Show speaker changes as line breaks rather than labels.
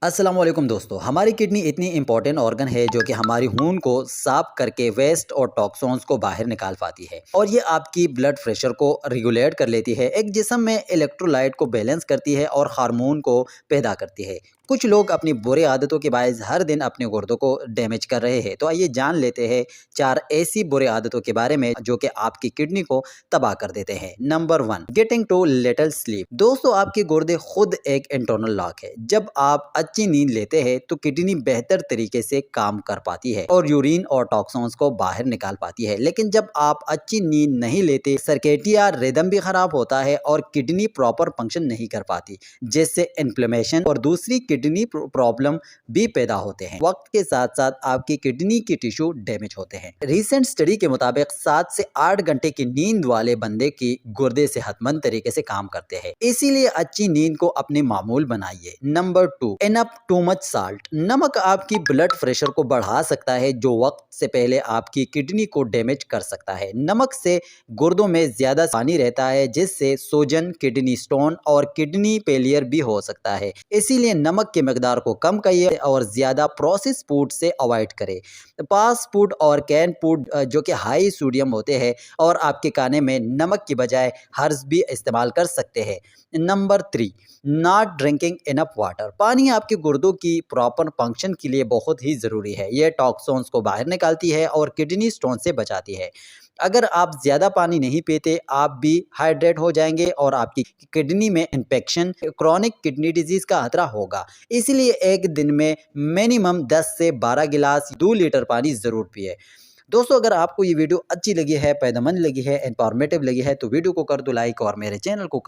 अस्सलाम वालेकुम दोस्तों, हमारी किडनी इतनी इंपॉर्टेंट ऑर्गन है जो कि हमारी खून को साफ करके वेस्ट और टॉक्सिन्स को बाहर निकाल पाती है और ये आपकी ब्लड प्रेशर को रेगुलेट कर लेती है। एक जिस्म में इलेक्ट्रोलाइट को बैलेंस करती है और हार्मोन को पैदा करती है। कुछ लोग अपनी बुरी आदतों के बायस हर दिन अपने गुर्दों को डैमेज कर रहे हैं। तो आइए जान लेते हैं 4 ऐसी बुरी आदतों के बारे में जो कि आपकी किडनी को तबाह कर देते हैं। Number 1, getting too little sleep. दोस्तों, आपके गुर्दे खुद एक इंटरनल लॉक है। जब आप अच्छी नींद लेते हैं तो किडनी बेहतर तरीके से काम कर पाती है और यूरिन और टॉक्सिन्स को बाहर निकाल पाती है। लेकिन जब आप अच्छी नींद नहीं लेते, सर्केडियन रिदम भी खराब होता है और किडनी प्रॉपर फंक्शन नहीं कर पाती, जिससे इन्फ्लेमेशन और दूसरी किडनी प्रॉब्लम भी पैदा होते हैं। वक्त के साथ साथ आपकी किडनी की टिश्यू डैमेज होते हैं। रिसेंट स्टडी के मुताबिक 7 से 8 घंटे की नींद वाले बंदे की गुर्दे सेहतमंद तरीके से काम करते हैं। इसीलिए अच्छी नींद को अपनी मामूल बनाइए। Number 2, enough too much salt. नमक आपकी ब्लड प्रेशर को बढ़ा सकता है जो वक्त से पहले आपकी किडनी को डैमेज कर सकता है। नमक से गुर्दों में ज्यादा पानी रहता है जिससे सूजन, किडनी स्टोन और किडनी फेलियर भी हो सकता है। इसीलिए नमक की मकदार को कम करिए और ज्यादा प्रोसेस फूड से अवॉइड करें। फास्ट फूड और कैन फूड जो कि हाई सोडियम होते हैं और आपके खाने में नमक की बजाय हर्ब्स भी इस्तेमाल कर सकते हैं। Number 3, not drinking enough water. पानी आपके गुर्दों की प्रॉपर फंक्शन के लिए बहुत ही ज़रूरी है। यह टॉक्सिन्स को बाहर निकालती है और किडनी स्टोन से बचाती है। अगर आप ज़्यादा पानी नहीं पीते, आप भी हाइड्रेट हो जाएंगे और आपकी किडनी में इन्फेक्शन, क्रॉनिक किडनी डिजीज़ का खतरा होगा। इसलिए एक दिन में मिनिमम 10 से 12 गिलास 2 लीटर पानी ज़रूर पिए। दोस्तों, अगर आपको ये वीडियो अच्छी लगी है, फ़ायदेमंद लगी है, इंफॉर्मेटिव लगी है तो वीडियो को कर दो लाइक और मेरे चैनल को